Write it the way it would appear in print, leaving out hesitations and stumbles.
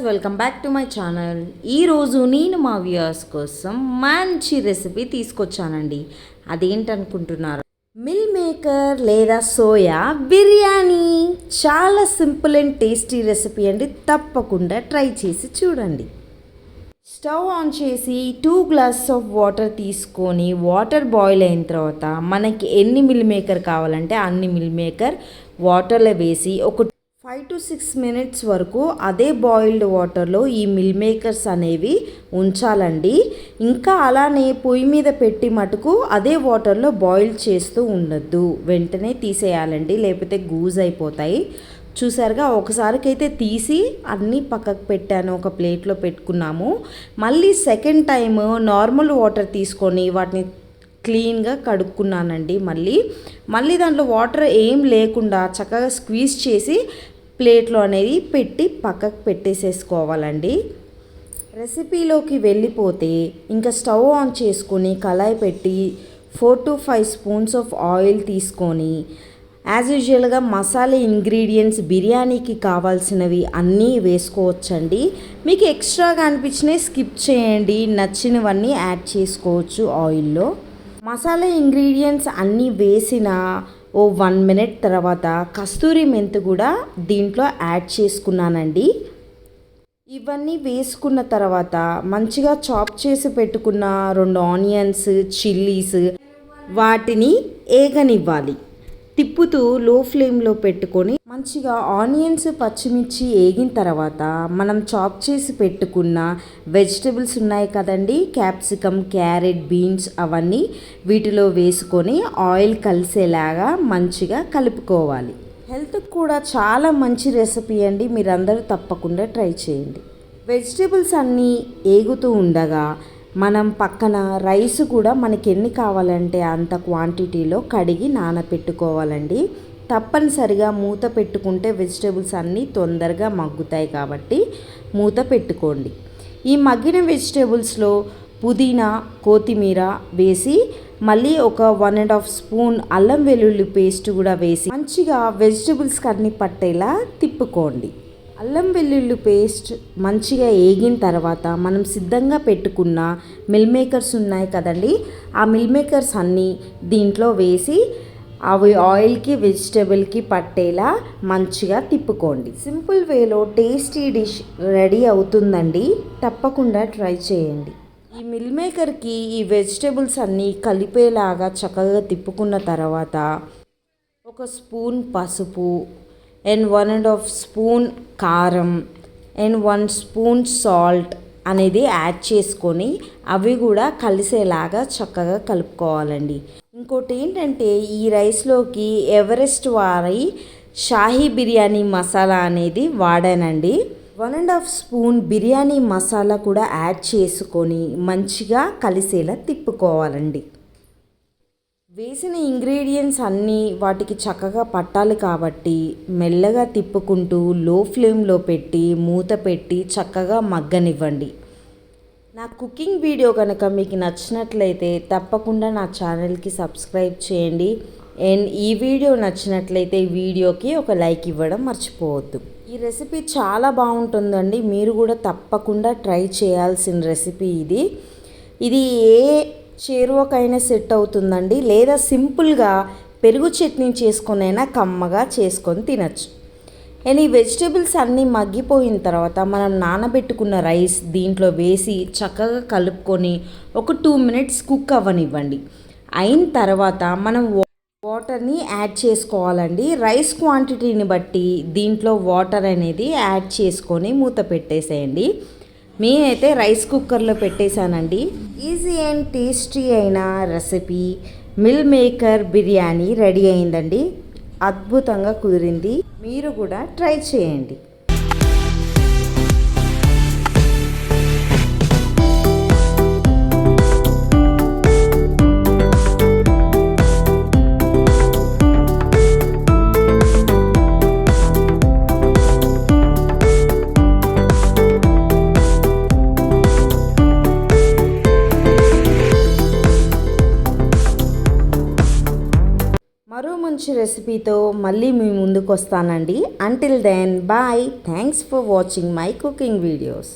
Welcome back to my channel. ఈరోజు నేను మా వ్యూయర్స్ కోసం మంచి రెసిపీ తీసుకొచ్చానండి. అదేంటనుకుంటున్నారు? మిల్ మేకర్ లేదా సోయా బిర్యానీ. చాలా సింపుల్ అండ్ టేస్టీ రెసిపీ అండి. తప్పకుండా ట్రై చేసి చూడండి. స్టవ్ ఆన్ చేసి 2 గ్లాసెస్ ఆఫ్ వాటర్ తీసుకొని వాటర్ బాయిల్ అయిన తర్వాత మనకి ఎన్ని మిల్ మేకర్ కావాలంటే అన్ని మిల్ మేకర్ వాటర్లో వేసి ఒక 5 to 6 minutes వరకు అదే బాయిల్డ్ వాటర్లో ఈ మిల్ మేకర్స్ అనేవి ఉంచాలండి. ఇంకా అలానే పొయ్యి మీద పెట్టి మటుకు అదే వాటర్లో బాయిల్ చేస్తూ ఉండొద్దు, వెంటనే తీసేయాలండి, లేకపోతే గూజ్ అయిపోతాయి. చూసారుగా, ఒకసారికైతే తీసి అన్నీ పక్కకు పెట్టాను, ఒక ప్లేట్లో పెట్టుకున్నాము. మళ్ళీ సెకండ్ టైం నార్మల్ వాటర్ తీసుకొని వాటిని క్లీన్గా కడుక్కున్నానండి. మళ్ళీ దాంట్లో వాటర్ ఏం లేకుండా చక్కగా స్క్వీజ్ చేసి ప్లేట్లో అనేది పెట్టి పక్కకు పెట్టేసేసుకోవాలండి. రెసిపీలోకి వెళ్ళిపోతే ఇంకా స్టవ్ ఆన్ చేసుకొని కళాయి పెట్టి 4 to 5 స్పూన్స్ ఆఫ్ ఆయిల్ తీసుకొని యాజ్ యూజువల్గా మసాలా ఇంగ్రీడియంట్స్ బిర్యానీకి కావాల్సినవి అన్నీ వేసుకోవచ్చండి. మీకు ఎక్స్ట్రాగా అనిపించినవి స్కిప్ చేయండి, నచ్చినవన్నీ యాడ్ చేసుకోవచ్చు ఆయిల్లో. మసాలా ఇంగ్రీడియంట్స్ అన్నీ వేసిన ఓ 1 minute తర్వాత కస్తూరి మెంతు కూడా దీంట్లో యాడ్ చేసుకున్నానండి. ఇవన్నీ వేసుకున్న తర్వాత మంచిగా చాప్ చేసి పెట్టుకున్న 2 ఆనియన్స్, చిల్లీస్ వాటిని ఏగనివ్వాలి. తిప్పుతూ లో ఫ్లేమ్లో పెట్టుకొని మంచిగా ఆనియన్స్, పచ్చిమిర్చి ఏగిన తర్వాత మనం చాప్ చేసి పెట్టుకున్న వెజిటబుల్స్ ఉన్నాయి కదండి, క్యాప్సికమ్, క్యారెట్, బీన్స్ అవన్నీ వీటిలో వేసుకొని ఆయిల్ కలిసేలాగా మంచిగా కలుపుకోవాలి. హెల్త్కి కూడా చాలా మంచి రెసిపీ అండి, మీరందరూ తప్పకుండా ట్రై చేయండి. వెజిటబుల్స్ అన్నీ ఏగుతూ ఉండగా మనం పక్కన రైస్ కూడా మనకి ఎన్ని కావాలంటే అంత క్వాంటిటీలో కడిగి నానపెట్టుకోవాలండి. తప్పనిసరిగా మూత పెట్టుకుంటే వెజిటబుల్స్ అన్నీ తొందరగా మగ్గుతాయి కాబట్టి మూత పెట్టుకోండి. ఈ మగ్గిన వెజిటబుల్స్లో పుదీనా, కొత్తిమీర వేసి మళ్ళీ ఒక 1.5 స్పూన్ అల్లం వెల్లుల్లి పేస్ట్ కూడా వేసి మంచిగా వెజిటబుల్స్కి అన్నీ పట్టేలా తిప్పుకోండి. అల్లం వెల్లుల్లి పేస్ట్ మంచిగా ఏగిన తర్వాత మనం సిద్ధంగా పెట్టుకున్న మిల్ మేకర్స్ ఉన్నాయి కదండి, ఆ మిల్ మేకర్స్ అన్నీ దీంట్లో వేసి అవి ఆయిల్కి, వెజిటబుల్కి పట్టేలా మంచిగా తిప్పుకోండి. సింపుల్ వేలో టేస్టీ డిష్ రెడీ అవుతుందండి, తప్పకుండా ట్రై చేయండి. ఈ మిల్ మేకర్కి ఈ వెజిటబుల్స్ అన్నీ కలిపేలాగా చక్కగా తిప్పుకున్న తర్వాత ఒక స్పూన్ పసుపు అండ్ 1.5 స్పూన్ కారం అండ్ 1 స్పూన్ సాల్ట్ అనేది యాడ్ చేసుకొని అవి కూడా కలిసేలాగా చక్కగా కలుపుకోవాలండి. ఇంకోటి ఏంటంటే ఈ రైస్లోకి ఎవరెస్ట్ వారి షాహీ బిర్యానీ మసాలా అనేది వాడానండి. 1.5 స్పూన్ బిర్యానీ మసాలా కూడా యాడ్ చేసుకొని మంచిగా కలిసేలా తిప్పుకోవాలండి. వేసిన ఇంగ్రీడియంట్స్ అన్నీ వాటికి చక్కగా పట్టాలి కాబట్టి మెల్లగా తిప్పుకుంటూ లో ఫ్లేమ్లో పెట్టి మూత పెట్టి చక్కగా మగ్గనివ్వండి. నా కుకింగ్ వీడియో కనుక మీకు నచ్చినట్లయితే తప్పకుండా నా ఛానల్కి సబ్స్క్రైబ్ చేయండి. అండ్ ఈ వీడియో నచ్చినట్లయితే వీడియోకి ఒక లైక్ ఇవ్వడం మర్చిపోవద్దు. ఈ రెసిపీ చాలా బాగుంటుందండి, మీరు కూడా తప్పకుండా ట్రై చేయాల్సిన రెసిపీ ఇది ఏ చేరువకైనా సెట్ అవుతుందండి. లేదా సింపుల్గా పెరుగు చట్నీ చేసుకొనైనా కమ్మగా చేసుకొని తినచ్చు. అండ్ ఈ వెజిటబుల్స్ అన్నీ మగ్గిపోయిన తర్వాత మనం నానబెట్టుకున్న రైస్ దీంట్లో వేసి చక్కగా కలుపుకొని ఒక 2 minutes కుక్ అవ్వనివ్వండి. అయిన తర్వాత మనం వాటర్ని యాడ్ చేసుకోవాలండి. రైస్ క్వాంటిటీని బట్టి దీంట్లో వాటర్ అనేది యాడ్ చేసుకొని మూత పెట్టేసేయండి. నేనైతే రైస్ కుక్కర్లో పెట్టేశానండి. ఈజీ అండ్ టేస్టీ అయిన recipe meal maker biryani ready అయిందండి. అద్భుతంగా కుదిరింది, మీరు కూడా ట్రై చేయండి. మంచి రెసిపీతో మళ్ళీ మీ ముందుకు వస్తానండి. Until then bye. Thanks for watching my cooking videos.